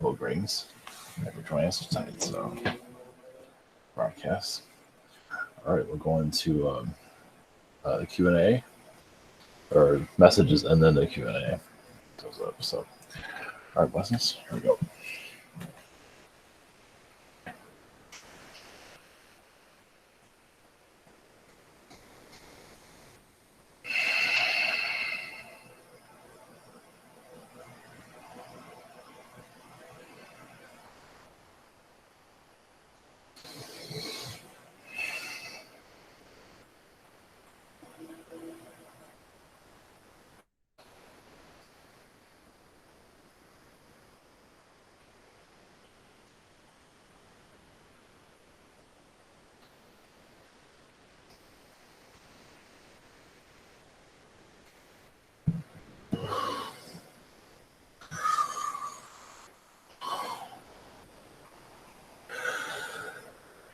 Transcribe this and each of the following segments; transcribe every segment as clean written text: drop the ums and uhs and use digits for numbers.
Well, greetings. Thank you for joining us tonight's broadcast. All right, we're going to the Q&A, or messages, and then the Q&A. So, all right, blessings. Here we go.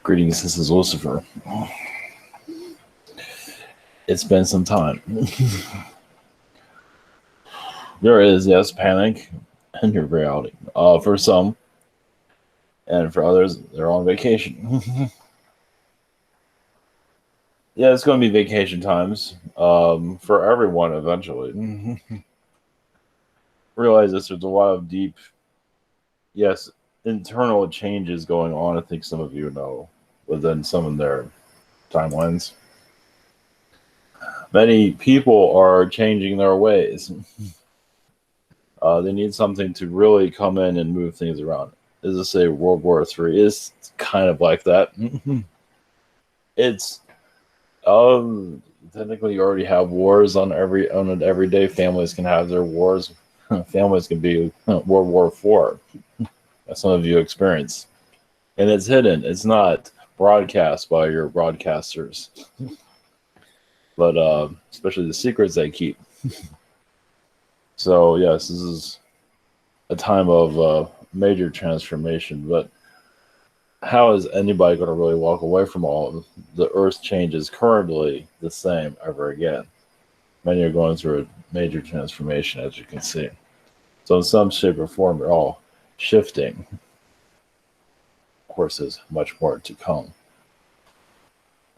Greetings, this is Lucifer. It's been some time. There is, yes, panic in your reality. For some, and for others, they're on vacation. Yeah, it's going to be vacation times for everyone eventually. Realize this, there's a lot of deep, yes, internal changes going on. I think some of you know within some of their timelines. Many people are changing their ways. They need something to really come in and move things around. As I say, World War III is kind of like that. It's technically you already have wars on an everyday. Families can have their wars. Families can be World War IV, as some of you experience, and it's hidden. It's not broadcast by your broadcasters, but especially the secrets they keep. So yes, this is a time of major transformation. But how is anybody going to really walk away from all of the Earth's changes currently the same ever again? Many are going through a major transformation, as you can see. So in some shape or form, they're all shifting. Of course, there's much more to come.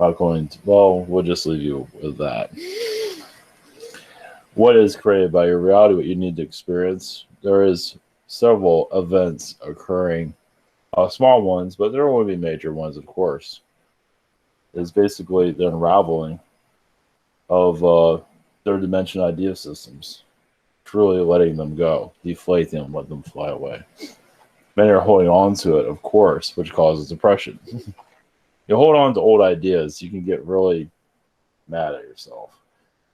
Not going to, well, we'll just leave you with that. What is created by your reality, what you need to experience? There is several events occurring, small ones, but there will be major ones, of course. It's basically the unraveling of third dimension idea systems, truly letting them go, deflating them, let them fly away. Many are holding on to it, of course, which causes depression. You hold on to old ideas, you can get really mad at yourself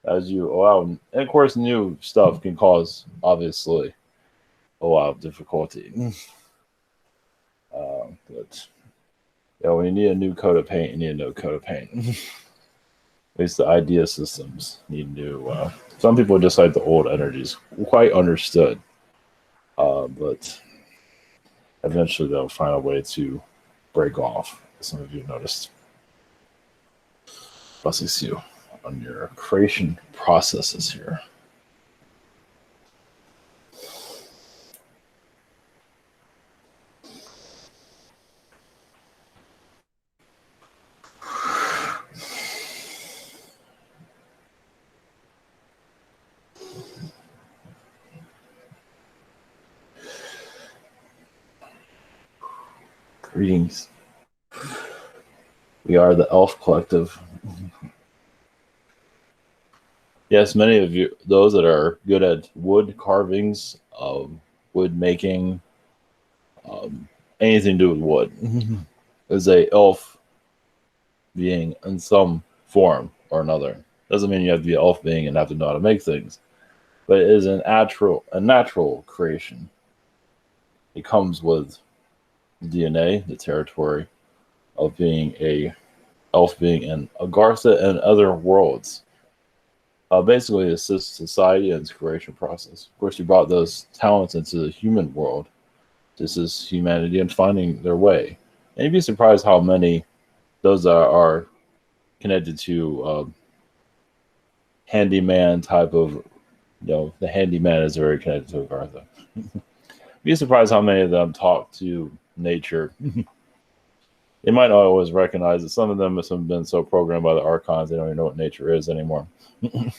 as you allow, and of course, new stuff can cause, obviously, a lot of difficulty. But when you need a new coat of paint, you need a new coat of paint. At least the idea systems need new. Some people just like the old energies, quite understood. But eventually they'll find a way to break off. Some of you noticed. Blessings you on your creation processes here. Greetings. We are the Elf Collective. Yes, many of you, those that are good at wood carvings, wood making, anything to do with wood, is a elf being in some form or another. Doesn't mean you have to be an elf being and have to know how to make things, but it is a natural creation. It comes with DNA, the territory of being a elf being in Agartha and other worlds. Basically assists society in its creation process. Of course, you brought those talents into the human world. This is humanity and finding their way. And you'd be surprised how many those are connected to handyman type of, the handyman is very connected to Agartha. You'd be surprised how many of them talk to nature. They might not always recognize it. Some of them have been so programmed by the archons they don't even know what nature is anymore. And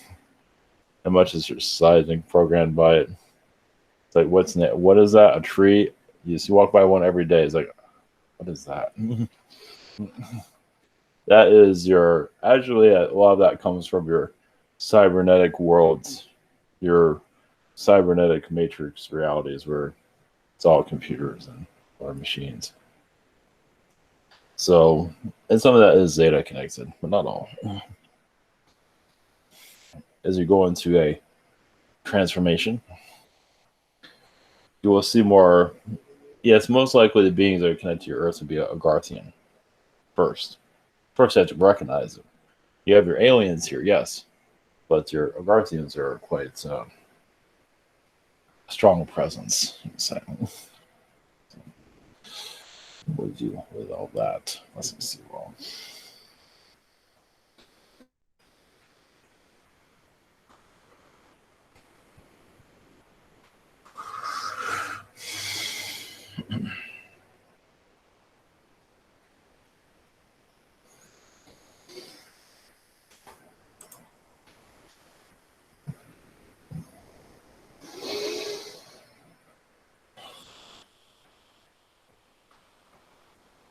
much as your society being programmed by it. It's like, what is that? A tree? You walk by one every day. It's like, what is that? That is your, actually, a lot of that comes from your cybernetic worlds, your cybernetic matrix realities where it's all computers and or machines. So, and some of that is Zeta connected, but not all. As you go into a transformation, you will see more. Yes, most likely the beings that are connected to your Earth would be a Garthian first. First, you have to recognize them. You have your aliens here, yes, but your Agarthians are quite a strong presence. So, what do you do with all that? Let's see. Well,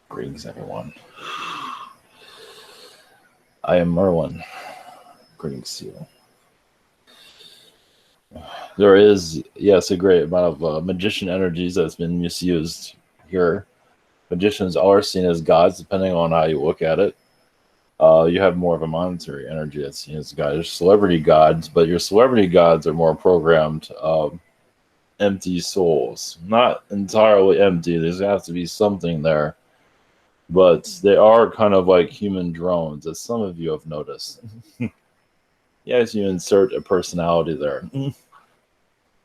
greetings, everyone. I am Merlin. Greetings to you. There is, yes, a great amount of magician energies that's been misused here. Magicians are seen as gods, depending on how you look at it. You have more of a monetary energy that's seen as gods. There's celebrity gods, but your celebrity gods are more programmed, empty souls. Not entirely empty. There has to be something there. But they are kind of like human drones, as some of you have noticed. Yes, you insert a personality there.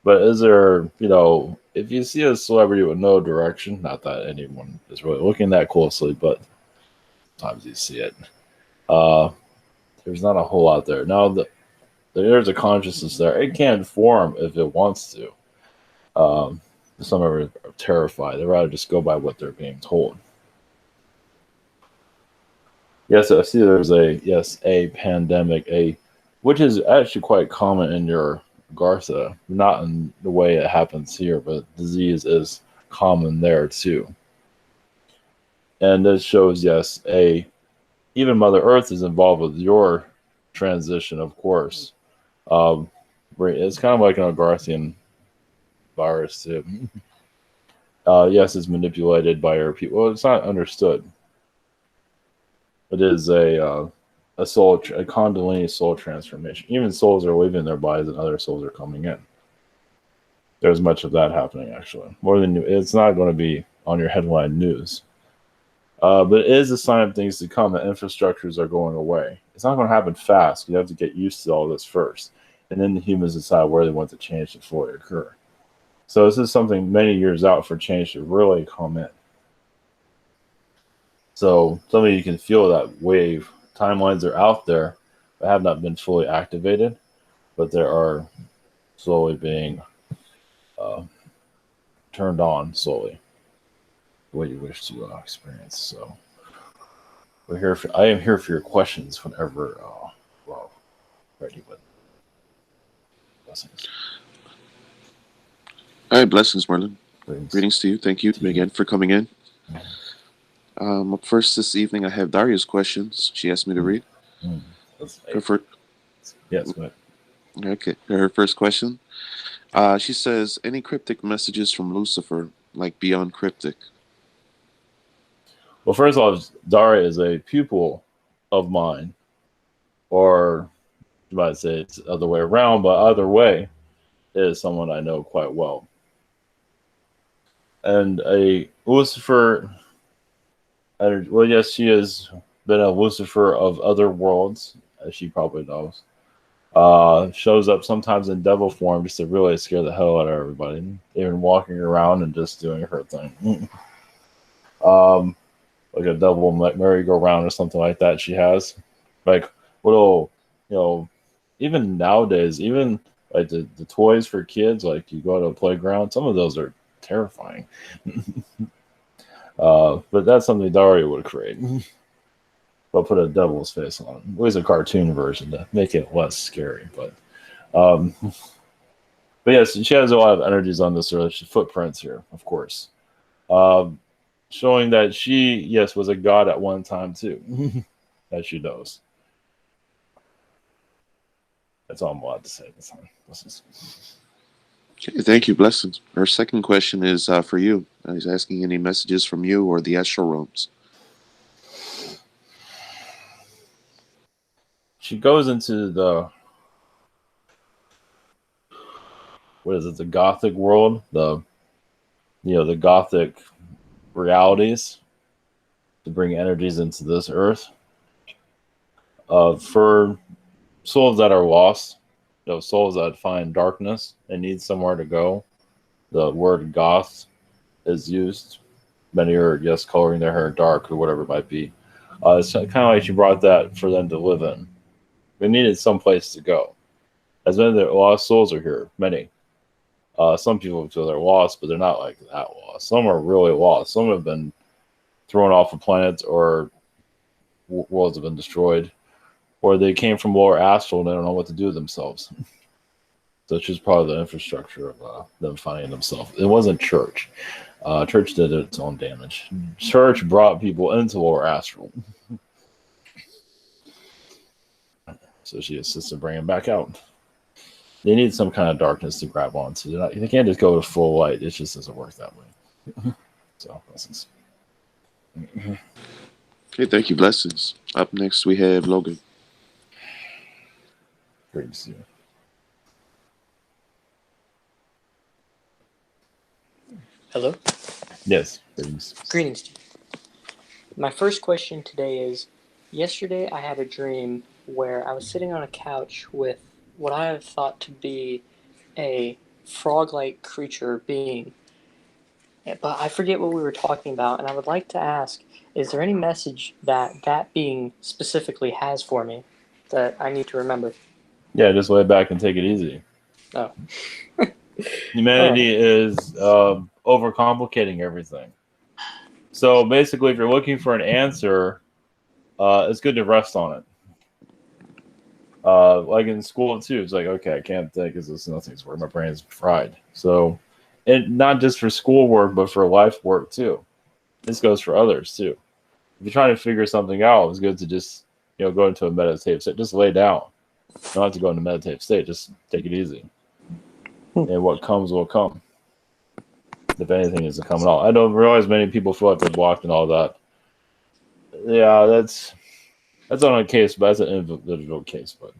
But is there, if you see a celebrity with no direction, not that anyone is really looking that closely, but sometimes you see it. There's not a whole lot there. Now, there's a consciousness there. It can form if it wants to. Some are terrified. They'd rather just go by what they're being told. Yes, I see there's a pandemic, which is actually quite common in your Gartha, not in the way it happens here, but disease is common there too. And this shows, yes, even Mother Earth is involved with your transition, of course. It's kind of like an Agarthian virus too. Yes, it's manipulated by your people. Well, it's not understood. It is a Kundalini soul transformation. Even souls are leaving their bodies and other souls are coming in. There's much of that happening, actually. More than it's not going to be on your headline news. But it is a sign of things to come. The infrastructures are going away. It's not going to happen fast. You have to get used to all this first. And then the humans decide where they want the change to fully occur. So this is something many years out for change to really come in. So some of you can feel that wave. Timelines are out there, but have not been fully activated. But they are slowly being turned on slowly. What you wish to experience. So we're here. I am here for your questions whenever ready. But blessings. All right, blessings, Merlin. Greetings to you. Thank you again for coming in. Up first this evening, I have Daria's questions. She asked me to read. Yes, go ahead. Okay. Her first question. She says, "Any cryptic messages from Lucifer, like beyond cryptic?" Well, first of all, Daria is a pupil of mine, or you might say it's the other way around, but either way, is someone I know quite well. And a Lucifer, well, yes, she has been a Lucifer of other worlds, as she probably knows. Shows up sometimes in devil form just to really scare the hell out of everybody, even walking around and just doing her thing. Like a double merry-go-round or something like that she has. Like little, even nowadays, even like the toys for kids, like you go to a playground, some of those are terrifying. But that's something Daria would create. But put a devil's face on it. At least a cartoon version to make it less scary. But yes, she has a lot of energies on this earth. Footprints here, of course. Showing that she, yes, was a god at one time too. As she knows. That's all I'm allowed to say this time. Okay, thank you. Blessings. Our second question is for you. He's asking any messages from you or the astral realms. She goes into the the Gothic world, the Gothic realities to bring energies into this earth. For souls that are lost, souls that find darkness and need somewhere to go, the word goth is used. Many are, yes, coloring their hair dark or whatever it might be. It's kind of like she brought that for them to live in. They needed some place to go. As many of the lost souls are here, many. Some people feel they're lost, but they're not like that lost. Some are really lost. Some have been thrown off of planets, or worlds have been destroyed, or they came from lower astral and they don't know what to do with themselves. So it's just part of the infrastructure of them finding themselves. It wasn't church. Church did its own damage. Church brought people into lower astral. So she assisted bringing them back out. They need some kind of darkness to grab onto. They can't just go to full light. It just doesn't work that way. So, blessings. Okay, thank you. Blessings. Up next, we have Logan. Great to see you. Hello? Yes. Greetings. Greetings. My first question today is, yesterday I had a dream where I was sitting on a couch with what I have thought to be a frog-like creature being. But I forget what we were talking about, and I would like to ask, is there any message that being specifically has for me that I need to remember? Yeah, just lay back and take it easy. Oh. Humanity is overcomplicating everything. So basically, if you're looking for an answer, it's good to rest on it. Like in school too, it's like, okay, I can't think because nothing's working. My brain's fried. So, and not just for schoolwork, but for life work too. This goes for others too. If you're trying to figure something out, it's good to just go into a meditative state. Just lay down. You don't have to go into a meditative state. Just take it easy. And what comes will come. If anything is to come at all. I don't realize many people feel like they're blocked and all that. Yeah, that's on a case, but that's an individual case. But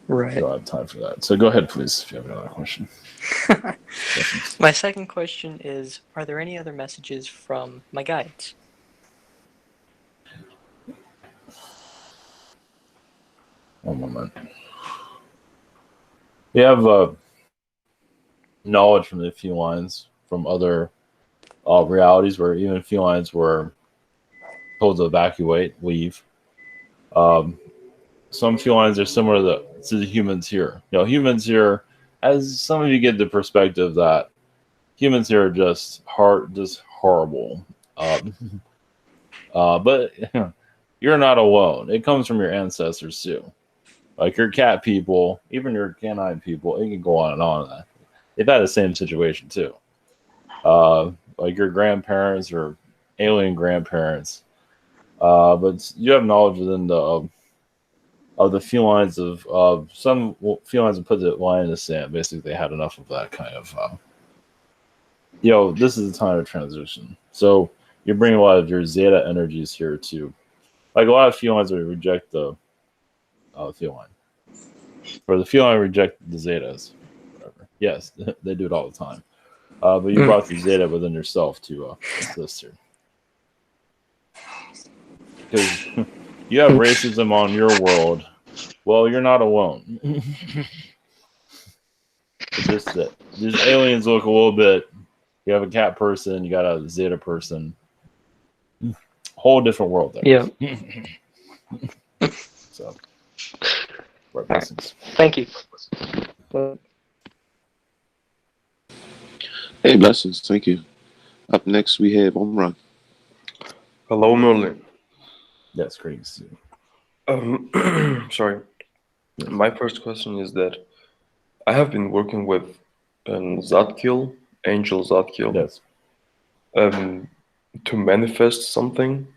right. I don't have time for that. So go ahead, please, if you have another question. My second question is, are there any other messages from my guides? One moment. We have knowledge from the felines from other realities where even felines were told to evacuate, leave. Some felines are similar to the humans here. Humans here, as some of you get the perspective that humans here are just horrible. But you're not alone. It comes from your ancestors too. Like your cat people, even your canine people, it can go on and on. They've had the same situation too. Like your grandparents or alien grandparents. But you have knowledge within of the felines of some felines would put the line in the sand. Basically, they had enough of that kind of. This is the time of transition. So you're bringing a lot of your Zeta energies here too. Like a lot of felines would reject the feline, or the feline reject the Zetas. Whatever. Yes, they do it all the time. But you brought the Zeta within yourself to assist here. Because you have racism on your world. Well, you're not alone. Just that these aliens look a little bit. You have a cat person, you got a Zeta person. Whole different world there. Yeah. So, right. Thank you. Hey, blessings. Thank you. Up next, we have Omran. Hello, Merlin. Yes, great. Sorry. My first question is that I have been working with Zadkiel, Angel Zadkiel, Yes. to manifest something.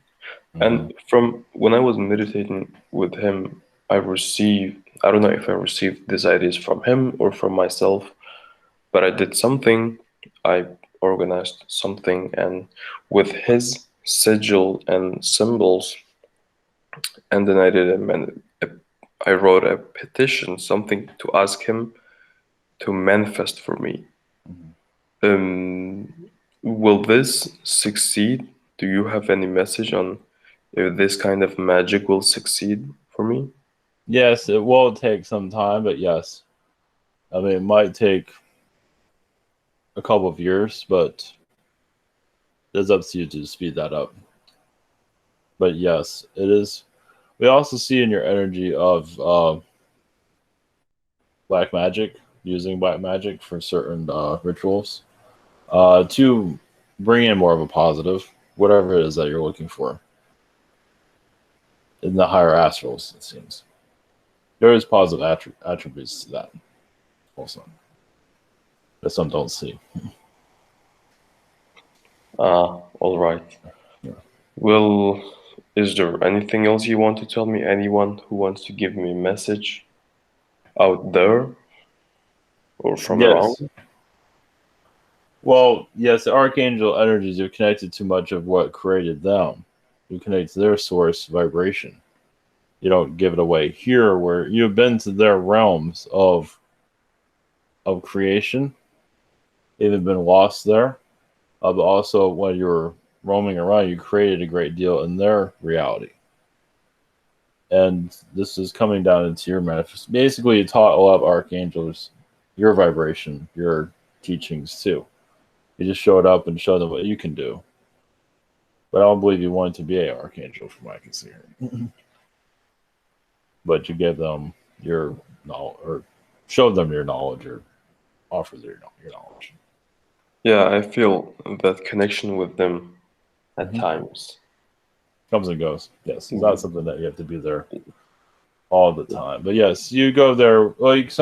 And from when I was meditating with him, I don't know if I received these ideas from him or from myself, but I did something, I organized something, and with his sigil and symbols, and then I wrote a petition, something to ask him to manifest for me. Um, will this succeed? Do you have any message on if this kind of magic will succeed for me? Yes, it will take some time, but yes. I mean, it might take a couple of years, but it's up to you to speed that up. But yes, it is. We also see in your energy of black magic, using black magic for certain rituals to bring in more of a positive, whatever it is that you're looking for in the higher astrals, it seems. There is positive attributes to that also that some don't see. All right. Yeah. Well, is there anything else you want to tell me? Anyone who wants to give me a message out there or from around? Yes. Well, yes, the archangel energies are connected to much of what created them. You connect to their source vibration. You don't give it away here, where you've been to their realms of creation, even been lost there. But also, when you're roaming around, you created a great deal in their reality. And this is coming down into your manifest. Basically, you taught a lot of archangels your vibration, your teachings too. You just showed up and showed them what you can do. But I don't believe you wanted to be an archangel, from what I can see here. But you gave them your knowledge, or showed them your knowledge, or offered your knowledge. Yeah, I feel that connection with them at times. Comes and goes. Yes, it's not something that you have to be there all the time. But yes, you go there. Like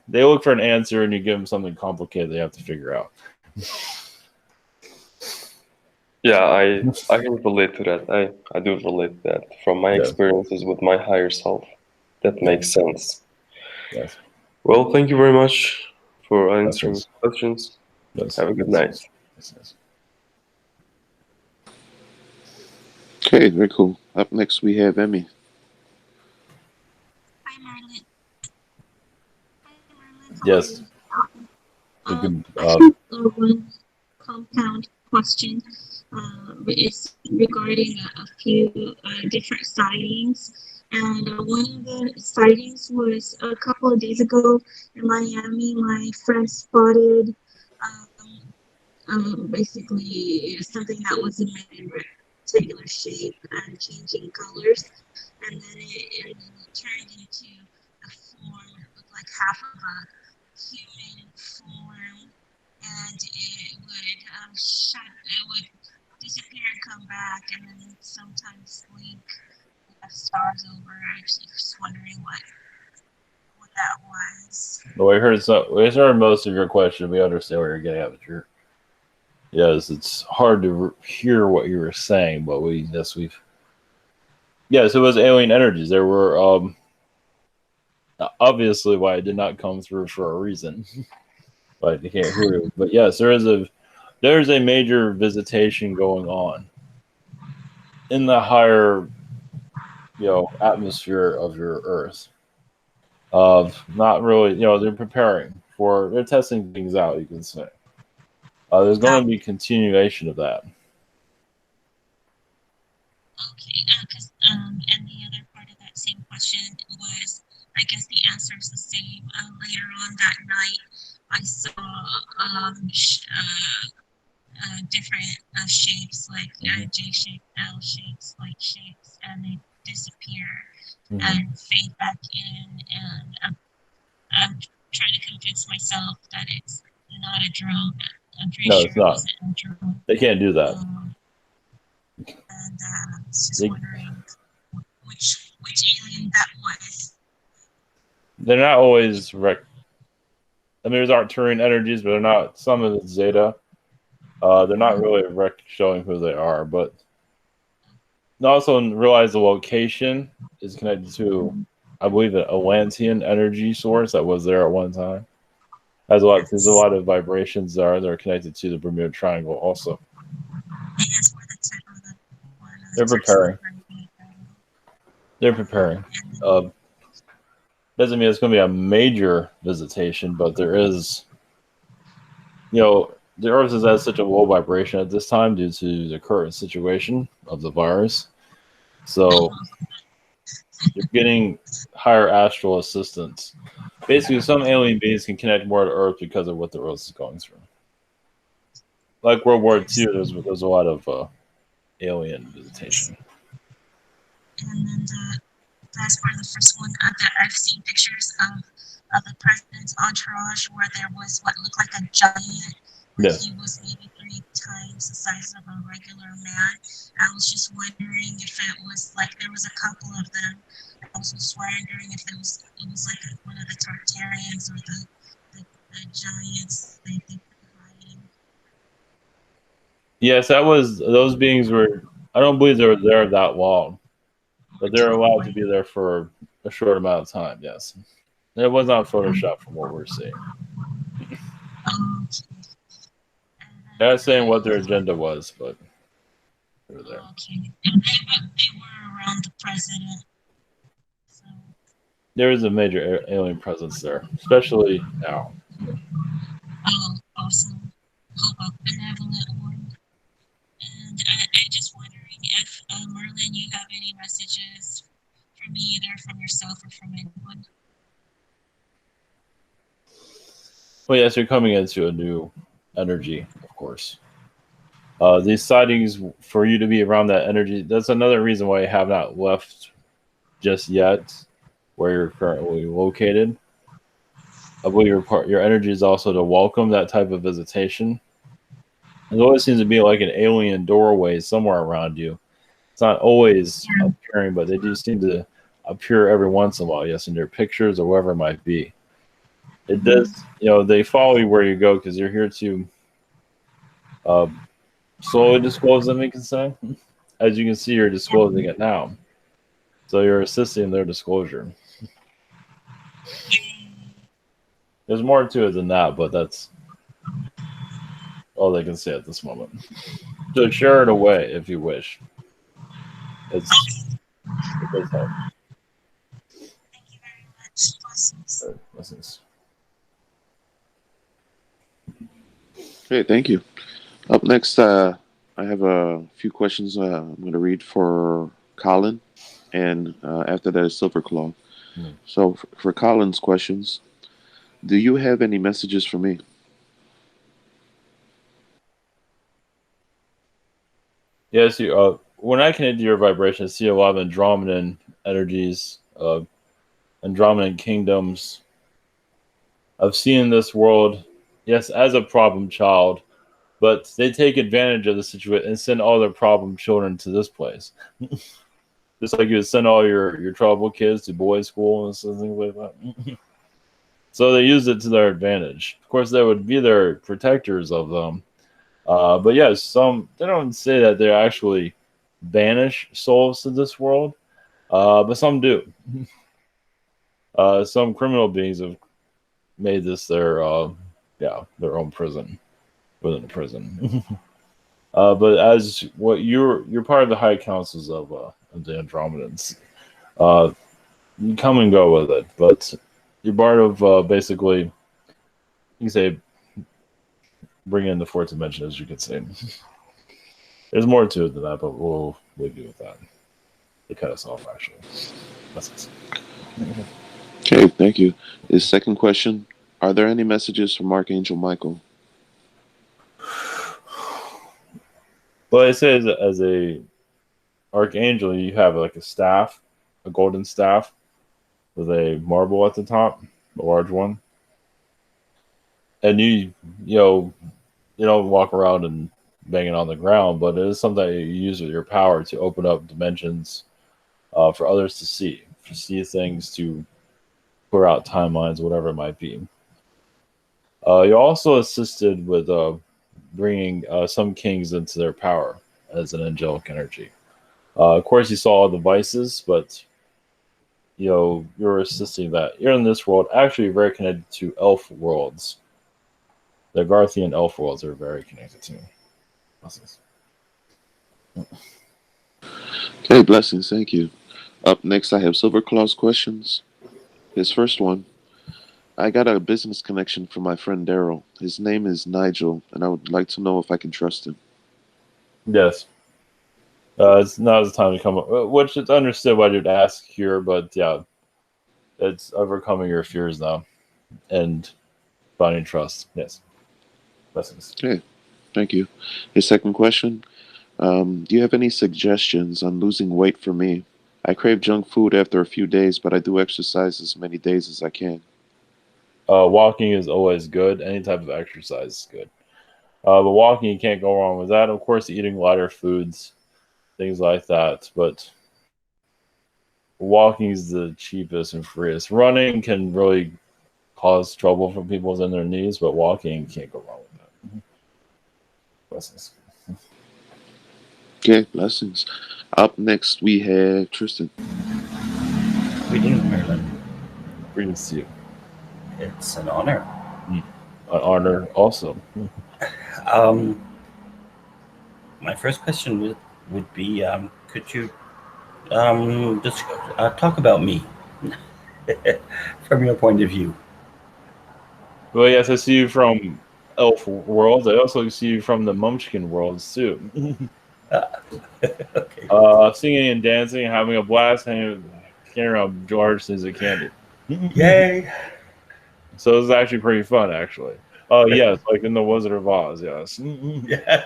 they look for an answer, and you give them something complicated they have to figure out. Yeah, I can relate to that. I do relate to that from my Yes. experiences with my higher self. That makes sense. Yes. Well, thank you very much for answering Yes. questions. Yes. Have a good Yes. night. Yes. Okay, very cool. Up next, we have Emmy. Hi, Merlin. Hi, Merlin. How are Yes. you? You can. I have one compound question. It's regarding a few different sightings. And one of the sightings was a couple of days ago in Miami. My friend spotted basically something that was in a rectangular shape and changing colors. And then it turned into a form. It looked like half of a human form, and it would disappear and come back, and then sometimes blink, have stars over. I was just wondering what that was. Well, we heard most of your question. We understand where you're getting at, but yes, it's hard to hear what you were saying. But yes, it was alien energies. There were obviously why it did not come through for a reason. But you can't hear it. But yes, there's a major visitation going on in the higher atmosphere of your Earth. Of not really, they're testing things out. You can say there's going to be continuation of that. Okay, and the other part of that same question was, I guess the answer is the same. Later on that night, I saw different shapes, like J shapes, L shapes, light shapes, and they disappear and fade back in. And I'm trying to convince myself that it's not a drone, I'm pretty No, sure it's it not. was an intro. They can't do that. And I was just They- wondering which alien that was. They're not always I mean, there's Arcturian energies, but they're not. Some of it's Zeta. They're not really showing who they are, but also realize the location is connected to, I believe, an Atlantean energy source that was there at one time. There's a lot of vibrations that are connected to the Bermuda Triangle also. Yes, where the tip of the They're preparing. They're preparing. Doesn't mean it's going to be a major visitation, but there is, the Earth is at such a low vibration at this time due to the current situation of the virus. So you're getting higher astral assistance. Basically, some alien beings can connect more to Earth because of what the Earth is going through. Like World War II, there's a lot of alien visitation. And then that's where the first one that I've seen pictures of the president's entourage where there was what looked like a giant. Yes. He was maybe 3 times the size of a regular man. I was just wondering if it was like there was a couple of them. I was just wondering if it was like one of the Tartarians or the giants they were hiding. Yes, those beings were. I don't believe they were there that long, but they're allowed to be there for a short amount of time. Yes, it was not Photoshop from what we're seeing. They're not saying what their agenda was, but they were there. Okay, and they were around the president. So. There is a major alien presence there, especially now. Oh, awesome. Hope a benevolent one. And I'm just wondering if, Merlin, you have any messages from me, either from yourself or from anyone. Well, yes, you're coming into a new energy, of course. These sightings, for you to be around that energy, that's another reason why you have not left just yet where you're currently located. I believe your energy is also to welcome that type of visitation. There always seems to be like an alien doorway somewhere around you. It's not always appearing, but they do seem to appear every once in a while, yes, in your pictures or wherever it might be. It does, they follow you where you go because you're here to slowly disclose them, you can say. As you can see, you're disclosing it now. So you're assisting in their disclosure. There's more to it than that, but that's all they can say at this moment. So share it away if you wish. It does help. Thank you very much. Blessings. Blessings. Okay, thank you. Up next, I have a few questions I'm going to read for Colin, and after that is Silverclaw. So for Colin's questions, do you have any messages for me? Yes, when I connect to your vibration, I see a lot of Andromedan energies, Andromedan kingdoms. I've seen this world, yes, as a problem child, but they take advantage of the situation and send all their problem children to this place. Just like you would send all your trouble kids to boys' school and something like that. So they use it to their advantage. Of course, they would be their protectors of them. But yes, they don't say that they actually banish souls to this world, but some do. Some criminal beings have made this their own prison within a prison. But as what you're part of the high councils of the Andromedans. You come and go with it, but you're part of basically, you can say, bring in the fourth dimension, as you could say. There's more to it than that, but we'll leave you with that. They cut us off, actually. That's it. Okay, thank you. His second question, are there any messages from Archangel Michael? Well, it says as a archangel, you have like a staff, a golden staff with a marble at the top, a large one. And you don't walk around and banging on the ground, but it is something that you use with your power to open up dimensions for others to see things, to clear out timelines, whatever it might be. You also assisted with bringing some kings into their power as an angelic energy. Of course, you saw all the vices, but you're assisting that. You're in this world, actually very connected to elf worlds. The Garthian elf worlds are very connected to. Blessings. Okay, blessings. Thank you. Up next, I have Silverclaw's questions. His first one: I got a business connection from my friend Daryl. His name is Nigel, and I would like to know if I can trust him. Yes. It's now the time to come up, which it's understood why you'd ask here, but yeah, it's overcoming your fears now and finding trust. Yes. Blessings. Okay, thank you. His second question: Do you have any suggestions on losing weight for me? I crave junk food after a few days, but I do exercise as many days as I can. Walking is always good. Any type of exercise is good. But walking, you can't go wrong with that. Of course, eating lighter foods, things like that. But walking is the cheapest and freest. Running can really cause trouble for people in their knees, but walking, you can't go wrong with that. Blessings. Okay, blessings. Up next, we have Tristan. Greetings, Merlin. Greetings to you. It's an honor. An honor also. My first question would be, could you just talk about me from your point of view? Well, yes, I see you from elf worlds. I also see you from the Munchkin worlds too. Okay. Singing and dancing, having a blast, carrying around George things of candy. Yay! So it's actually pretty fun, actually. Yes, like in the Wizard of Oz. Yes, Yeah.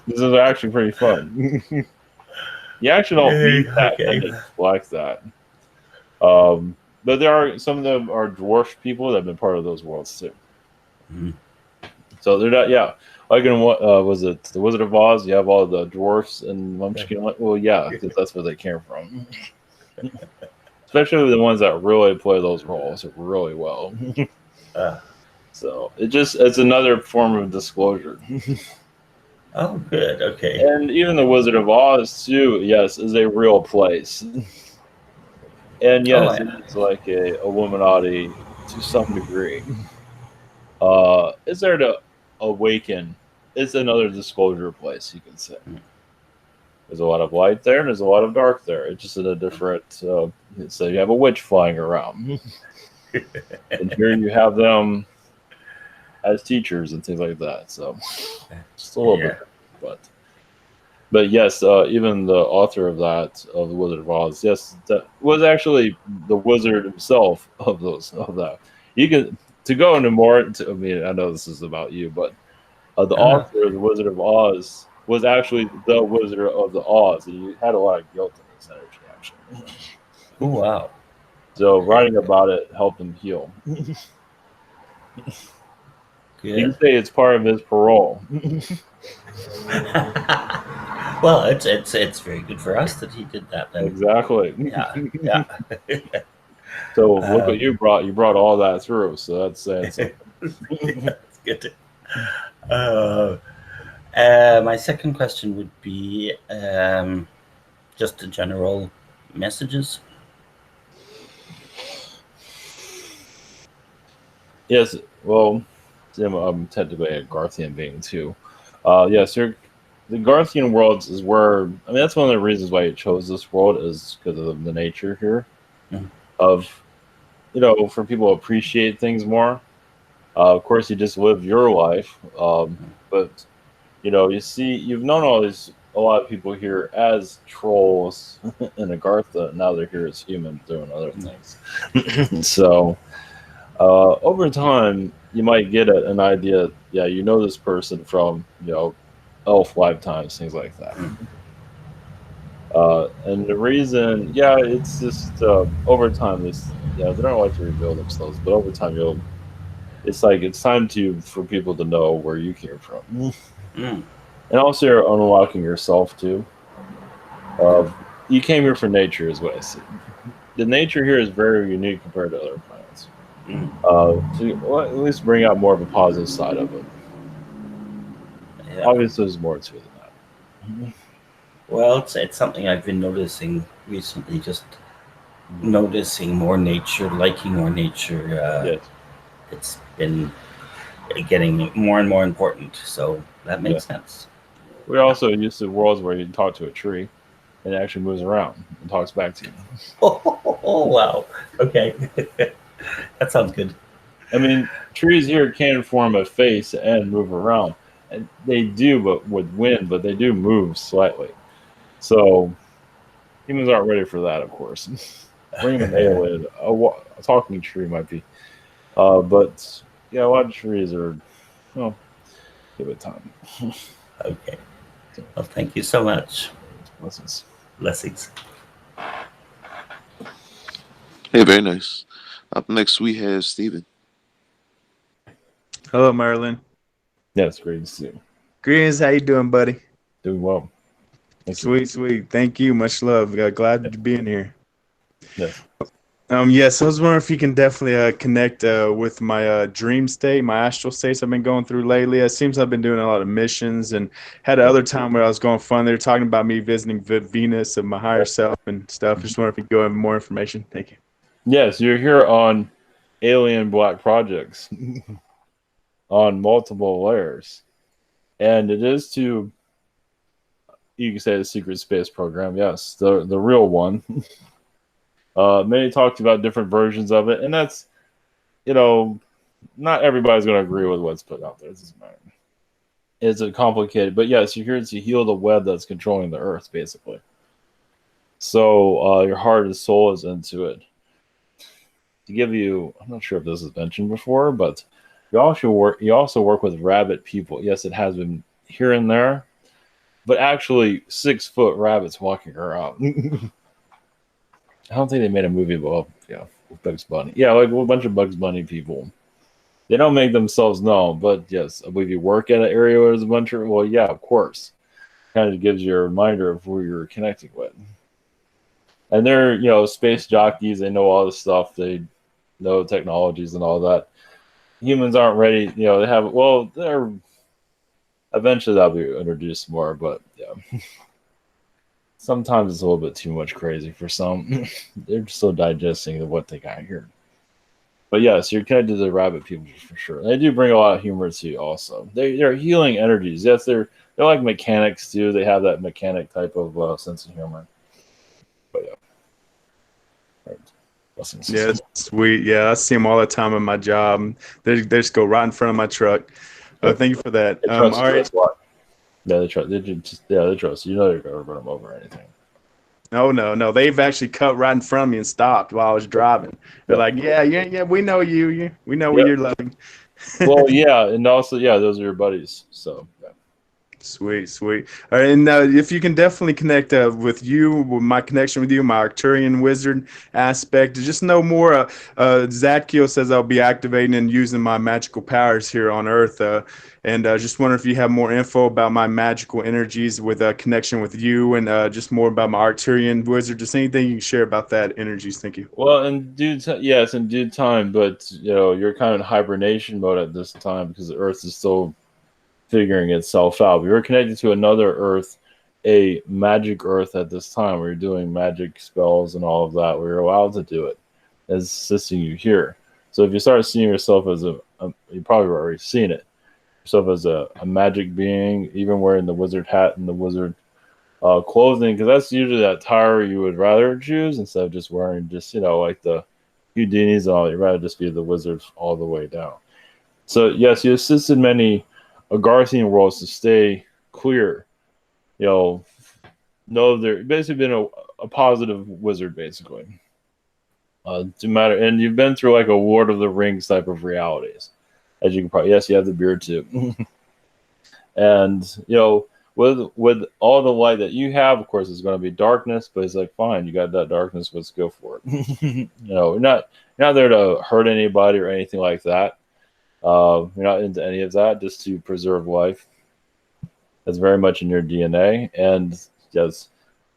this is actually pretty fun. You actually don't Yay, meet that okay. many like that. But there are some of them are dwarf people that have been part of those worlds too. Mhm. So they're not, yeah. Like in what was it, the Wizard of Oz? You have all the dwarfs and Munchkin. Well, yeah, because that's where they came from. Especially the ones that really play those roles really well. So it's another form of disclosure. Oh, good. Okay. And even the Wizard of Oz too, yes, is a real place. And yes, it's like a Illuminati to some degree. It's there to awaken. It's another disclosure place, you can say. There's a lot of light there, and there's a lot of dark there. It's just in a different. So you have a witch flying around, and here you have them as teachers and things like that. So just a little bit, but yes, even the author of the Wizard of Oz, yes, that was actually the wizard himself of that. You can to go into more. I mean, I know this is about you, but the author of the Wizard of Oz was actually the Wizard of the Oz, and he had a lot of guilt in his energy, actually. Oh, wow. So writing about it helped him heal. You can say it's part of his parole. Well, it's very good for us that he did that. Then. Exactly. Yeah. So look what you brought. You brought all that through. So that's saying something. That's good. My second question would be just the general messages. Yes. Well, I'm technically a Garthian being too. Yes, the Garthian worlds is where. I mean, that's one of the reasons why you chose this world is because of the nature here, of for people to appreciate things more. Of course, you just live your life, but you've known a lot of people here as trolls in Agartha. Now they're here as humans doing other things. So over time, you might get an idea. Yeah, you know this person from elf lifetimes, things like that. And the reason, it's just over time. They don't like to reveal themselves, but over time it's like it's time for people to know where you came from, Mm. and also you're unlocking yourself too. You came here for nature, is what I see. The nature here is very unique compared to other planets. To at least bring out more of a positive side of it. Yeah. Obviously, there's more to it than that. Well, it's something I've been noticing recently. Just noticing more nature, liking more nature. Yes. It's been getting more and more important. So that makes sense. We're also used to worlds where you can talk to a tree and it actually moves around and talks back to you. Oh wow. Okay. That sounds good. I mean, trees here can form a face and move around. And they do, but with wind, but they do move slightly. So humans aren't ready for that, of course. Bring an alien, a talking tree might be. But yeah, a lot of trees are, well, give it time. Okay. Well, thank you so much. Blessings. Blessings. Hey, very nice. Up next, we have Steven. Hello, Merlin. Yes, great to see you. Greetings. How you doing, buddy? Doing well. Thank you. Sweet. Thank you. Much love. Glad to be in here. Yes. Yes, I was wondering if you can definitely connect with my dream state, my astral states I've been going through lately. It seems I've been doing a lot of missions and had another time where I was going fun. They were talking about me visiting Venus and my higher self and stuff. Just wondering if you could go into more information. Thank you. Yes, you're here on Alien Black Projects on multiple layers. And it is to, you can say, the secret space program. Yes, the real one. Many talked about different versions of it, and that's, not everybody's going to agree with what's put out there. It doesn't matter. It's a complicated, but yes, you're here to heal the web that's controlling the earth, basically. So your heart and soul is into it. To give you, I'm not sure if this was mentioned before, but you also work with rabbit people. Yes, it has been here and there, but actually 6-foot rabbits walking around. I don't think they made a movie about, with Bugs Bunny. Yeah, like a bunch of Bugs Bunny people. They don't make themselves known, but yes, I believe you work at an area where there's a bunch of, well, yeah, of course. Kind of gives you a reminder of who you're connecting with. And they're, space jockeys. They know all this stuff. They know technologies and all that. Humans aren't ready. They have, they're, eventually that'll be introduced more, but yeah. Sometimes it's a little bit too much crazy for some. They're still digesting what they got here. But yes, you're connected to the rabbit people for sure. They do bring a lot of humor to you also. They're healing energies. Yes, they're like mechanics too. They have that mechanic type of sense of humor. But yeah. Right. Blessings. Yeah, sweet. Yeah, I see them all the time in my job. They just go right in front of my truck. Thank you for that. All right. Yeah, they trust. They trust. You're not going to run them over or anything. No. They've actually cut right in front of me and stopped while I was driving. They're like, yeah, we know you. We know what you're loving. Well, yeah, and also, those are your buddies. So, yeah. Sweet. All right, and if you can definitely connect with my connection with you, my Arcturian wizard aspect, to just know more. Zadkiel says I'll be activating and using my magical powers here on Earth, and just wonder if you have more info about my magical energies with a connection with you, and just more about my Arcturian wizard. Just anything you can share about that energies. Thank you. Well, in due time, but you're kind of in hibernation mode at this time because the Earth is still figuring itself out. We were connected to another Earth, a magic Earth at this time. We were doing magic spells and all of that. We were allowed to do it, as assisting you here. So if you start seeing yourself as you probably already seen it, yourself as a magic being, even wearing the wizard hat and the wizard clothing, because that's usually that attire you would rather choose instead of just wearing like the Houdinis and all. You'd rather just be the wizard all the way down. So yes, you assisted many Agarthian worlds to stay clear. They're basically been a positive wizard, basically. To matter, and you've been through like a Lord of the Rings type of realities, as you can probably. Yes, you have the beard too, and with all the light that you have, of course, it's going to be darkness. But it's like, fine, you got that darkness. Let's go for it. You're not there to hurt anybody or anything like that. You're not into any of that, just to preserve life. That's very much in your DNA, and yes,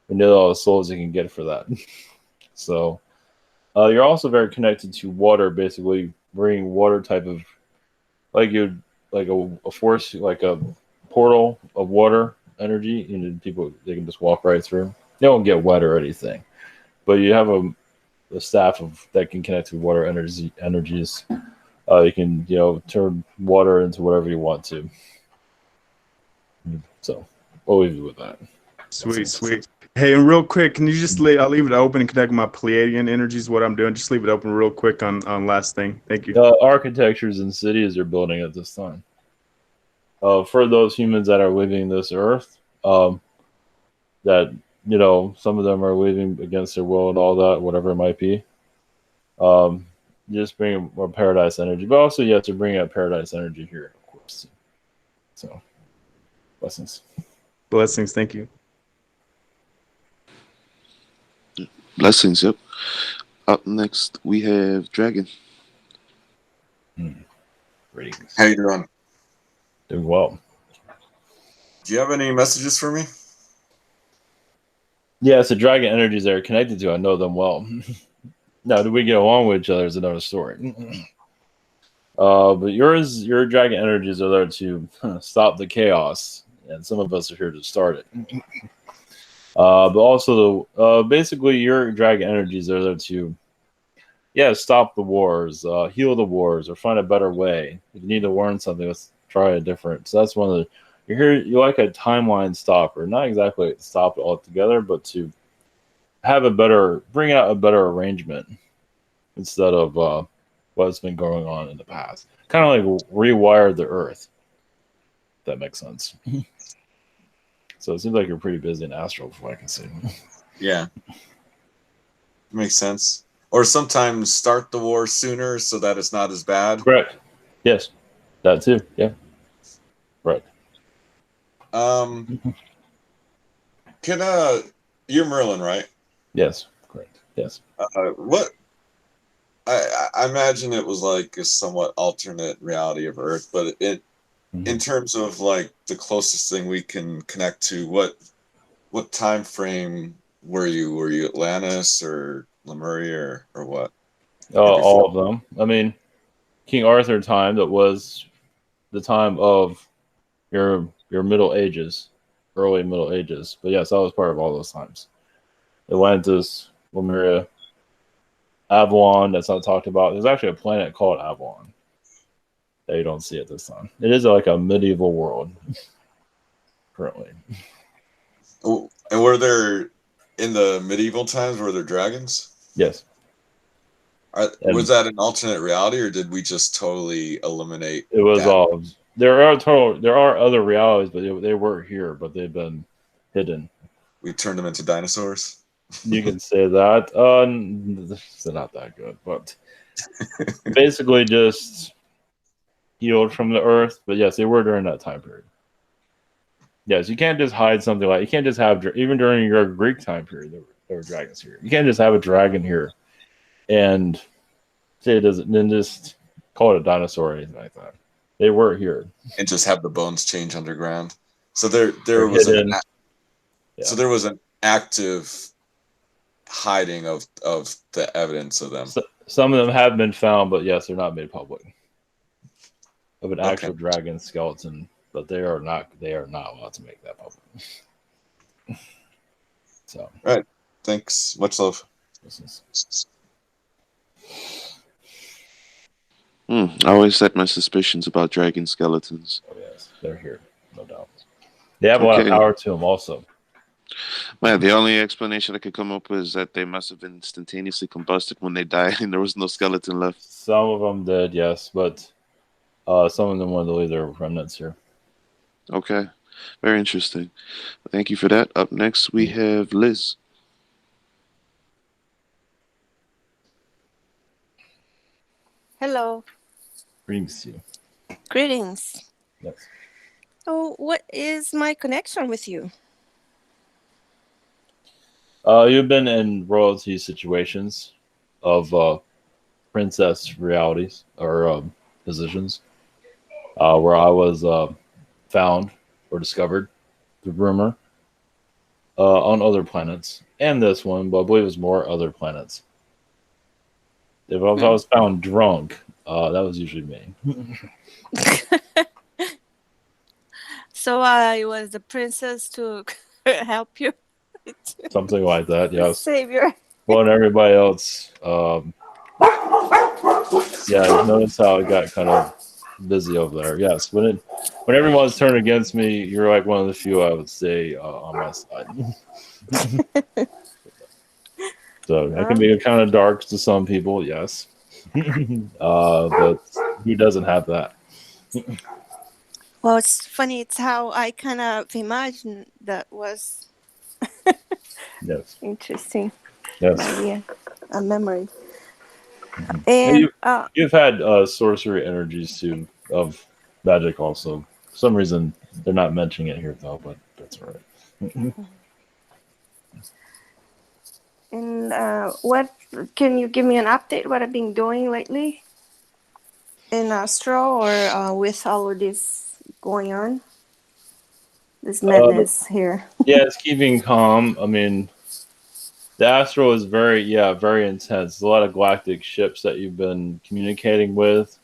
we know all the souls you can get for that. So you're also very connected to water, basically bringing water type of like a force, like a portal of water energy. You know, people they can just walk right through. They don't get wet or anything, but you have a staff of that can connect to water energies. You can turn water into whatever you want to. So we'll leave you with that. Sweet, sweet. Hey, and real quick, can you just I'll leave it open and connect my Pleiadian energies, what I'm doing. Just leave it open real quick on last thing. Thank you. Architectures and cities are building at this time. For those humans that are leaving this earth, that some of them are leaving against their will and all that, whatever it might be. Just bring more paradise energy, but also you have to bring out paradise energy here, of course. So, blessings. Blessings. Thank you. Blessings. Yep. Up next, we have Dragon. Greetings. How you doing? Doing well. Do you have any messages for me? Yeah, so dragon energies that are connected to, I know them well. Now, do we get along with each other is another story. But your dragon energies are there to stop the chaos, and some of us are here to start it. But also, basically, your dragon energies are there to, stop the wars, heal the wars, or find a better way. If you need to learn something, let's try a different. So that's one of the. You're here. You like a timeline stopper, not exactly to stop it altogether, but to bring out a better arrangement instead of what's been going on in the past. Kind of like rewire the Earth. If that makes sense. So it seems like you're pretty busy in astral, from what I can see. Yeah, makes sense. Or sometimes start the war sooner so that it's not as bad. Correct. Yes, that too. Yeah. Right. You're Merlin, right? Yes. Correct. Yes. What? I imagine it was like a somewhat alternate reality of Earth, but in terms of like the closest thing we can connect to, what time frame were you? Were you Atlantis or Lemuria or what? All of them. I mean, King Arthur time, that was the time of your Middle Ages, early Middle Ages. But yes, I was part of all those times. Atlantis, Lemuria, Avalon, that's not talked about. There's actually a planet called Avalon that you don't see at this time. It is like a medieval world currently. Oh, and were there, in the medieval times, were there dragons? Yes. Was that an alternate reality, or did we just totally eliminate? It was that? all. There are other realities, but they were here, but they've been hidden. We turned them into dinosaurs. You can say that. They're not that good, but basically just healed from the earth. But yes, they were during that time period. Yes, you can't just hide something like you can't just have even during your Greek time period there were dragons here. You can't just have a dragon here and say it doesn't, then just call it a dinosaur or anything like that. They were here and just have the bones change underground. So there was so there was an active hiding of the evidence of them. So, some of them have been found, but yes, they're not made public. Of an actual dragon skeleton, but they are not allowed to make that public. So, all right. Thanks. Much love. I always had my suspicions about dragon skeletons. Oh yes, they're here, no doubt. They have a lot of power to them, also. Man, the only explanation I could come up with is that they must have been instantaneously combusted when they died, and there was no skeleton left. Some of them did, yes, but some of them wanted to leave their remnants here. Okay, very interesting. Thank you for that. Up next, we have Liz. Hello. Greetings to you. Greetings. Yes. So, what is my connection with you? You've been in royalty situations of princess realities or positions. where I was found or discovered, the rumor, on other planets, and this one, but I believe it was more other planets. If I was found drunk, that was usually me. So I was the princess to help you. Something like that, yes. Savior. Well, and everybody else, yeah, notice how it got kind of busy over there. Yes, when everyone's turned against me, you're like one of the few I would say on my side. So that can be kind of dark to some people, yes. But who doesn't have that? Well, it's funny. It's how I kind of imagine that was Yes. interesting. Yes. Idea, a memory. And And you've had sorcery energies too of magic also. For some reason they're not mentioning it here though, but that's all right. and what can you give me an update? What I've been doing lately in astral or with all of this going on? This madness here. Yeah, it's keeping calm. I mean, the astral is very intense. A lot of galactic ships that you've been communicating with.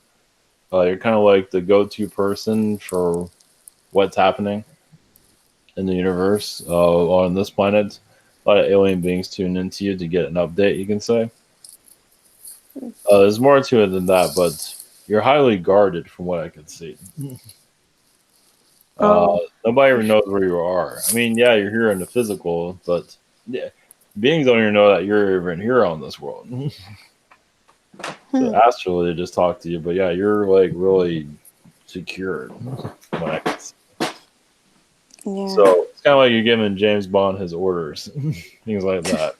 You're kind of like the go-to person for what's happening in the universe on this planet. A lot of alien beings tune into you to get an update, you can say. There's more to it than that, but you're highly guarded from what I can see. Nobody even knows where you are. I mean, yeah, you're here in the physical, but yeah, beings don't even know that you're even here on this world. So astrally, they just talk to you, but yeah, you're like really secured. From what I can see. Yeah. So it's kind of like you're giving James Bond his orders, things like that.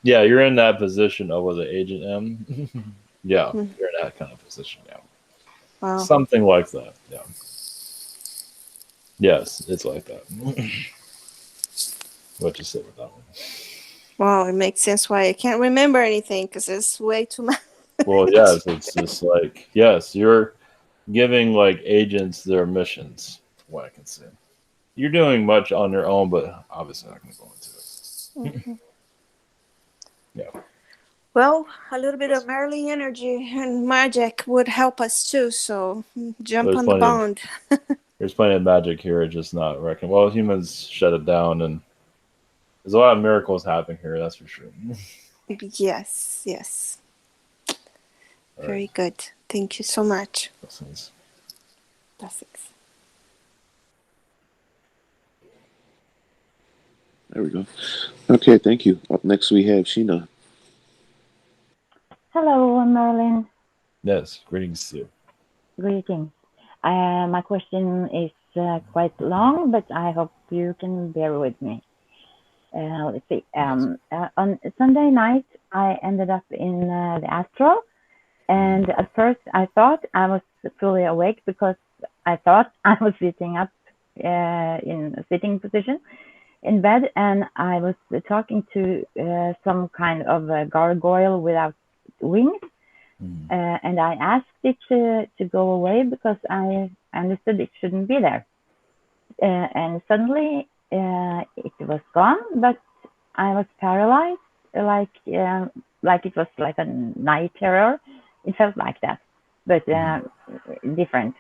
Yeah, you're in that position of the Agent M. Yeah, you're in that kind of position now. Wow. Something like that. Yeah. Yes, it's like that. What you say with that one? Wow, it makes sense why I can't remember anything because it's way too much. Well, yes, it's just like yes, you're giving like agents their missions. What I can say, you're doing much on your own, but obviously not going to go into it. Yeah. Well, a little bit of Merlin energy and magic would help us too. So jump on the bond. There's plenty of magic here, just not reckoned. Well, humans shut it down, and there's a lot of miracles happening here. That's for sure. Yes, yes. All Very right. good. Thank you so much. Blessings. Blessings. There we go. Okay, thank you. Up next we have Sheena. Hello, I'm Merlin. Yes, greetings to you. Greetings. My question is quite long, but I hope you can bear with me. Let's see. On Sunday night, I ended up in the astral, and at first I thought I was fully awake because I thought I was sitting up in a sitting position in bed, and I was talking to some kind of a gargoyle without wings. And I asked it to go away because I understood it shouldn't be there. And suddenly it was gone, but I was paralyzed, like it was like a night terror. It felt like that, but different.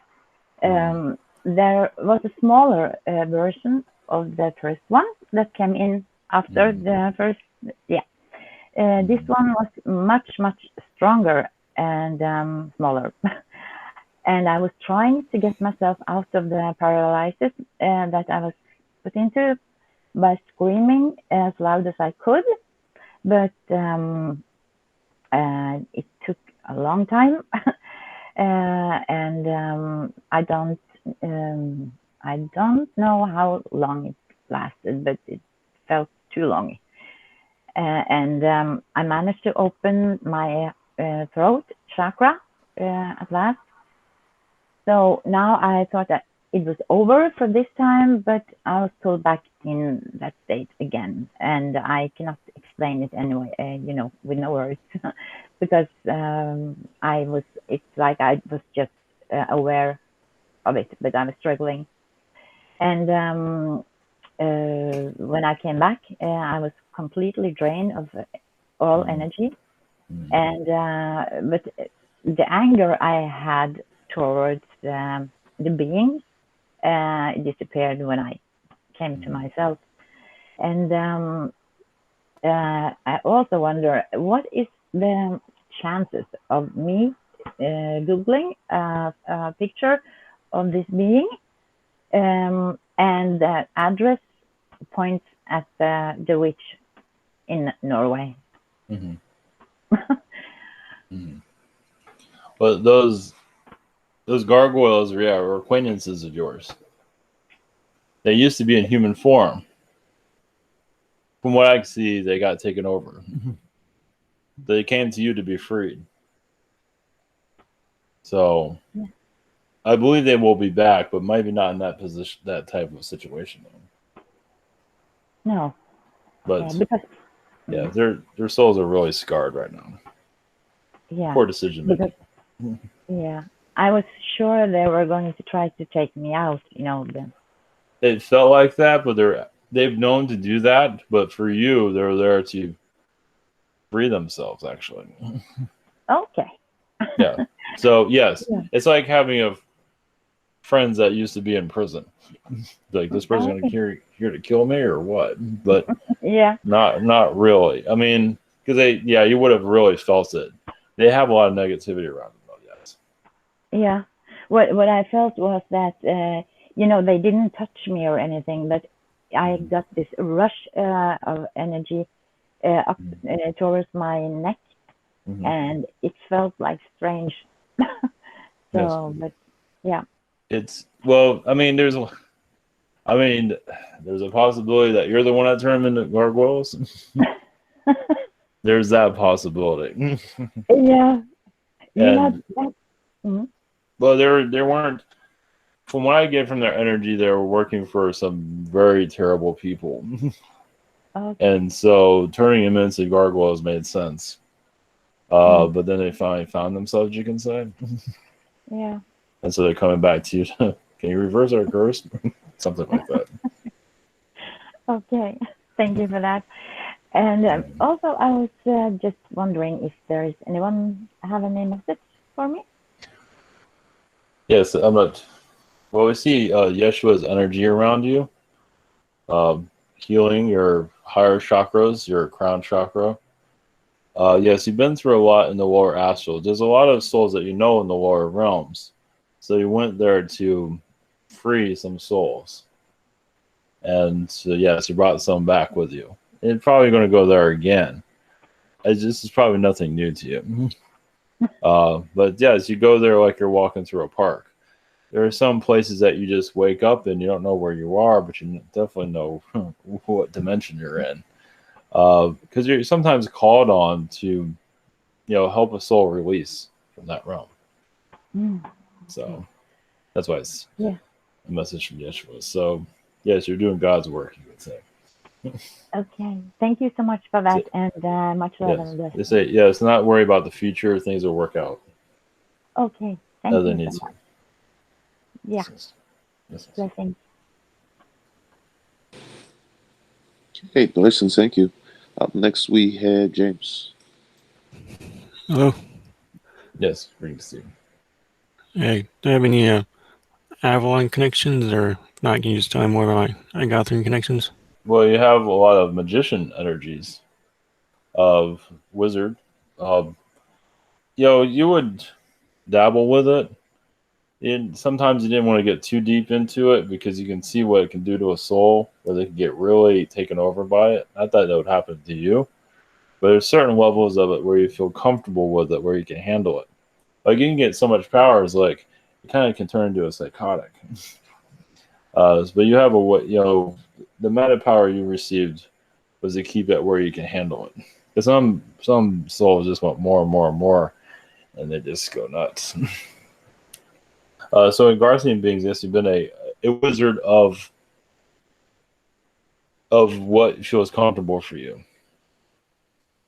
There was a smaller version of the first one that came in after the first. Yeah, this one was much stronger and smaller. And I was trying to get myself out of the paralysis that I was put into by screaming as loud as I could, but it took a long time, and I don't know how long it lasted, but it felt too long. And I managed to open my throat chakra at last. So now I thought that it was over for this time, but I was pulled back in that state again, and I cannot explain it anyway, with no words, because it's like I was just aware of it, but I was struggling. And when I came back, I was completely drained of all energy. And but the anger I had towards the beings disappeared when I came to myself. And I also wonder, what is the chances of me Googling a picture of this being, and the address points at the witch in Norway? But those gargoyles, are acquaintances of yours. They used to be in human form. From what I can see, they got taken over. They came to you to be freed. So, I believe they will be back, but maybe not in that position, that type of situation. No, but because their souls are really scarred right now. Poor decision making. I was sure they were going to try to take me out. It felt like that, but they've known to do that. But for you, they're there to free themselves, actually. Okay. Yeah. So yes, it's like having friends that used to be in prison. Like, this person's gonna here to kill me or what? But not really. I mean, because you would have really felt it. They have a lot of negativity around them, though. Yes. Yeah. What I felt was that they didn't touch me or anything, but I got this rush of energy up towards my neck, and it felt like strange. But yeah. It's there's a possibility that you're the one that turned them into gargoyles. There's that possibility. Yeah. Well, they weren't. From what I get from their energy, they were working for some very terrible people. And so turning them into gargoyles made sense. But then they finally found themselves, you can say. Yeah. And so they're coming back to you. Can you reverse our curse? Something like that. Okay. Thank you for that. And also, I was just wondering if there is anyone have any message for me? Yes, I'm not. Well, we see Yeshua's energy around you, healing your higher chakras, your crown chakra. Yes, you've been through a lot in the lower astral. There's a lot of souls that you know in the lower realms. So you went there to free some souls. And so, yes, you brought some back with you. And probably going to go there again. This is probably nothing new to you. But yes, you go there like you're walking through a park. There are some places that you just wake up and you don't know where you are, but you definitely know what dimension you're in. Because you're sometimes called on to, help a soul release from that realm. So that's why it's a message from Yeshua. So yes, you're doing God's work, you would say. Okay, thank you so much for that, and much love and blessings. They say yes. Not worry about the future; things will work out. Okay, thank you so much. Yeah, blessings. Hey, blessings. Thank you. Up next, we had James. Hello. Yes, great to see you. Hey, do you have any Avalon connections, or not? Can you just tell me more about my Gotham connections? Well, you have a lot of magician energies, of wizard. You would dabble with it. Sometimes you didn't want to get too deep into it because you can see what it can do to a soul, where they can get really taken over by it. Not that would happen to you, but there's certain levels of it where you feel comfortable with it, where you can handle it. Like, you can get so much power, it's like it kind of can turn into a psychotic. But you have the amount of power you received was to keep it where you can handle it. Because some souls just want more and more and more, and they just go nuts. So in Garthian beings, yes, you've been a wizard of what feels comfortable for you.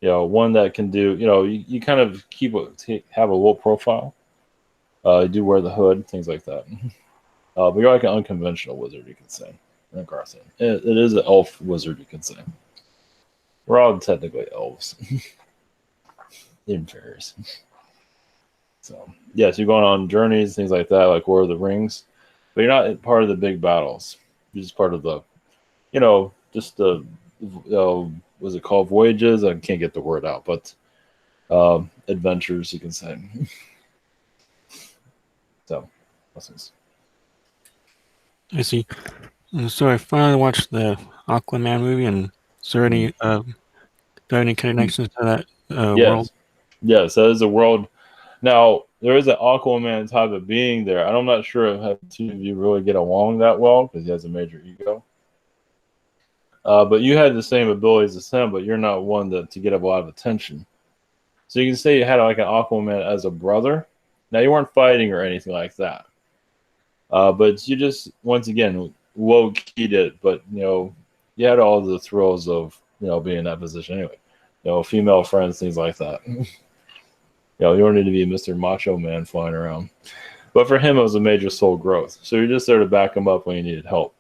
One that can do, you kind of have a low profile. You do wear the hood, things like that. But you're like an unconventional wizard, you could say. It is an elf wizard, you could say. We're all technically elves. Even fairies. So, yes, you're going on journeys, things like that, like War of the Rings. But you're not part of the big battles. You're just part of the, just the, what's it called? Voyages? I can't get the word out, but adventures, you can say. So, lessons. I see. So I finally watched the Aquaman movie, and is there any do I have any connections to that world? Yes, that is a world. Now there is an Aquaman type of being there. I'm not sure if two of you really get along that well because he has a major ego. But you had the same abilities as him, but you're not one to get a lot of attention. So you can say you had like an Aquaman as a brother. Now you weren't fighting or anything like that. But you just once again low-keyed it, but you had all the thrills of being in that position anyway. Female friends, things like that. You don't need to be Mr. Macho Man flying around. But for him, it was a major soul growth. So you're just there to back him up when you needed help.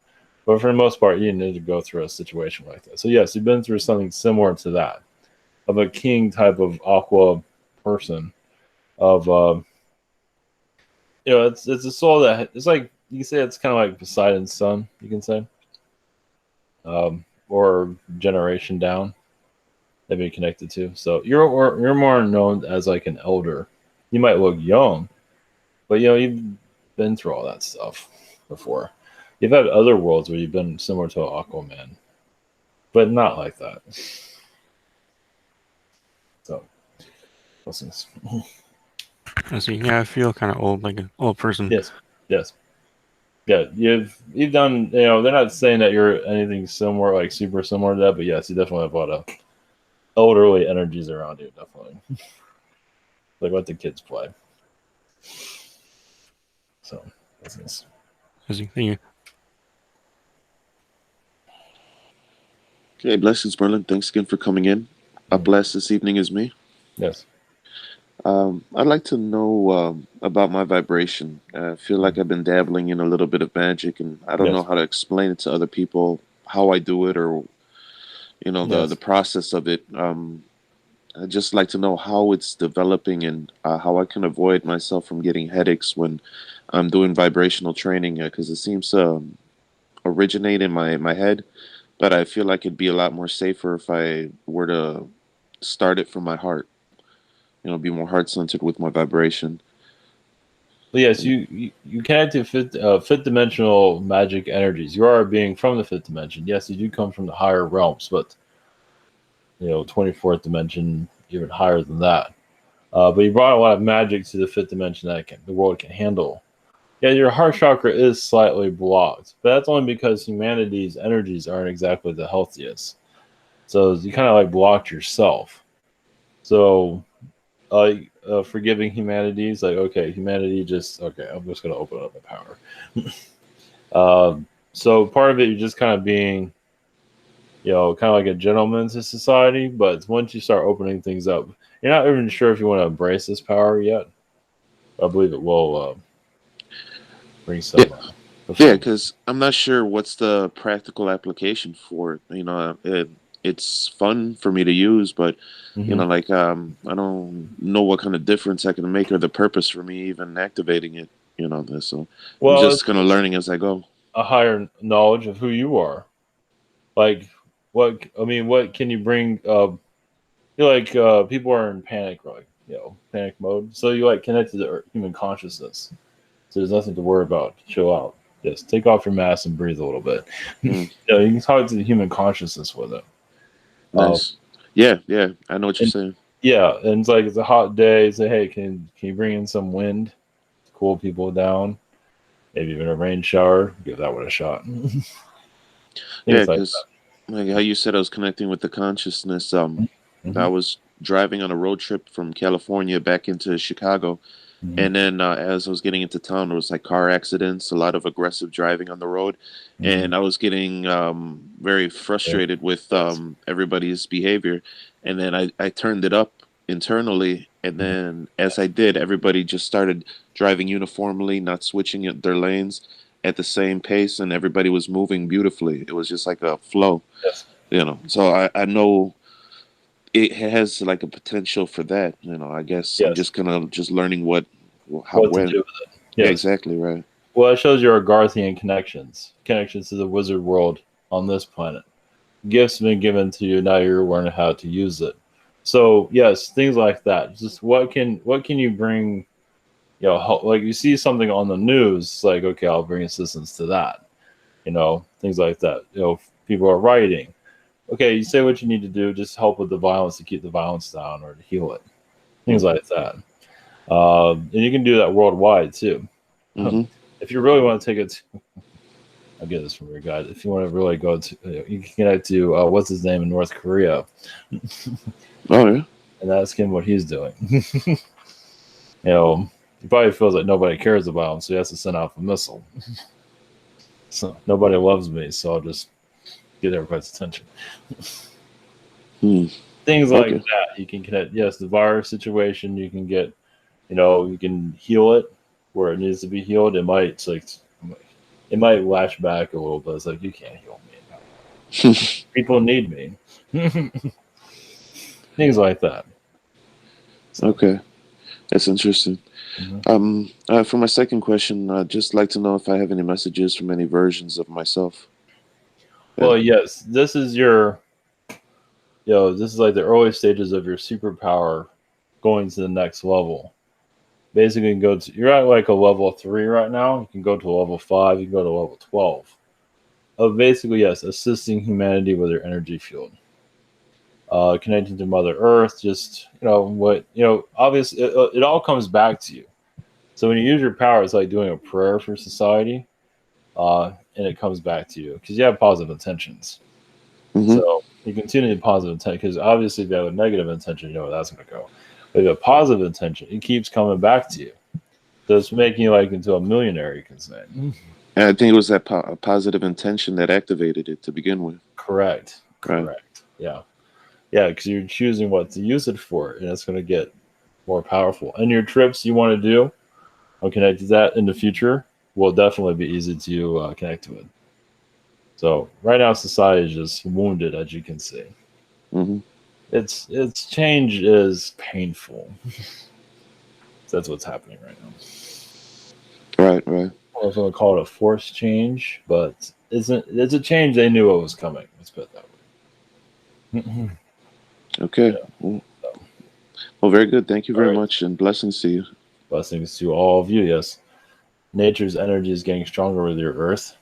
But for the most part, you didn't need to go through a situation like that. So yes, you've been through something similar to that, of a king type of aqua person, of it's a soul that it's like you can say it's kind of like Poseidon's son, you can say, or generation down. They've been connected to. So you're more known as like an elder. You might look young, but you've been through all that stuff before. You've had other worlds where you've been similar to Aquaman, but not like that. So, lessons. I see. Yeah, I feel kind of old, like an old person. Yes. Yeah, you've done. They're not saying that you're anything similar, like super similar to that, but yes, you definitely have a lot of elderly energies around you. Definitely, like what the kids play. So, lessons. I see. Thank you. Okay, blessings, Merlin. Thanks again for coming in. Up last this evening is me. Yes. I'd like to know about my vibration. I feel like I've been dabbling in a little bit of magic, and I don't know how to explain it to other people, how I do it, or the process of it. I'd just like to know how it's developing and how I can avoid myself from getting headaches when I'm doing vibrational training, because it seems to originate in my head, but I feel like it'd be a lot more safer if I were to start it from my heart. Be more heart-centered with my vibration. Well, yes, you connect to fifth dimensional magic energies. You are a being from the fifth dimension. Yes, you do come from the higher realms, but 24th dimension, even higher than that. But you brought a lot of magic to the fifth dimension that the world can handle. Yeah, your heart chakra is slightly blocked, but that's only because humanity's energies aren't exactly the healthiest. So you kind of like blocked yourself. So forgiving humanities, like, okay, humanity I'm just going to open up my power. So part of it, you're just kind of being, kind of like a gentleman to society. But once you start opening things up, you're not even sure if you want to embrace this power yet. I believe it will bring some. Yeah, because I'm not sure what's the practical application for it. It's fun for me to use, but I don't know what kind of difference I can make or the purpose for me even activating it. So I'm just kind of learning as I go. A higher knowledge of who you are, like what can you bring? People are in panic, panic mode. So you connect to the human consciousness. So there's nothing to worry about. Chill out. Just take off your mask and breathe a little bit. You can talk to the human consciousness with it. Nice. Yeah, I know what you're saying. Yeah, and it's a hot day. Say, hey, can you bring in some wind to cool people down? Maybe even a rain shower. Give that one a shot. Yeah, because like how you said, I was connecting with the consciousness. I was driving on a road trip from California back into Chicago. And then as I was getting into town, there was car accidents, a lot of aggressive driving on the road. And I was getting very frustrated with everybody's behavior. And then I turned it up internally And then as I did, everybody just started driving uniformly, not switching their lanes at the same pace, and everybody was moving beautifully. It was just like a flow, Yes. you know. So I know it has like a potential for that, you know. I guess I'm Yes. just kind of just learning What to when. do with it. Yeah, Yes. exactly right. Well, it shows your Garthian connections to the wizard world on this planet. Gifts been given to you. Now you're learning how to use it. So yes, things like that. Just what can you bring? You know, like you see something on the news, it's like, okay, I'll bring assistance to that. You know, things like that. You know, people are writing. Okay, you say what you need to do. Just help with the violence to keep the violence down or to heal it. Things like that. And you can do that worldwide too. Mm-hmm. If you really want to take it to, I'll get this from your guide. If you want to really go to, you can connect to what's his name in North Korea. Oh yeah. And ask him what he's doing. You know, he probably feels like nobody cares about him, so he has to send off a missile. So nobody loves me, so I'll just get everybody's attention. Things like Okay. that. You can connect. Yes, the virus situation. You can get. You know, you can heal it where it needs to be healed. It might it might lash back a little bit. It's like, you can't heal me. People need me. Things like that. So. Okay, that's interesting. For my second question, I'd just like to know if I have any messages from any versions of myself. Well, yes, this is this is like the early stages of your superpower going to the next level. Basically, you can you're at like a level 3 right now. You can go to a level 5. You can go to level 12. Of basically, yes, assisting humanity with their energy field. Connecting to Mother Earth, just, obviously, it all comes back to you. So when you use your power, it's like doing a prayer for society, and it comes back to you because you have positive intentions. So you continue the positive intention, because obviously if you have a negative intention, you know where that's going to go. But if you have a positive intention, it keeps coming back to you. So it's making you like into a millionaire, you can say. And I think it was that positive intention that activated it to begin with. Correct. Right. Correct. Yeah. Yeah, because you're choosing what to use it for, and it's going to get more powerful. And your trips you want to do, I'll connect to that in the future, will definitely be easy to connect to it. So right now, society is just wounded, as you can see. It's change is painful. So that's what's happening right now. Right. Right. I was going to call it a forced change, but it's a change they knew it was coming. Let's put it that way. Okay. Yeah. Well, very good. Thank you very much, and blessings to you. Blessings to all of you. Yes, nature's energy is getting stronger with your Earth.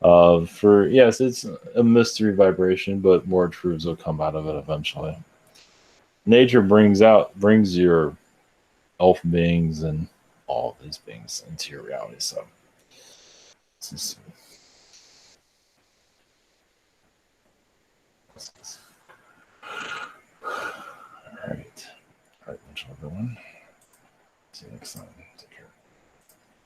It's a mystery vibration, but more truths will come out of it eventually. Nature brings your elf beings and all of these beings into your reality. So, this is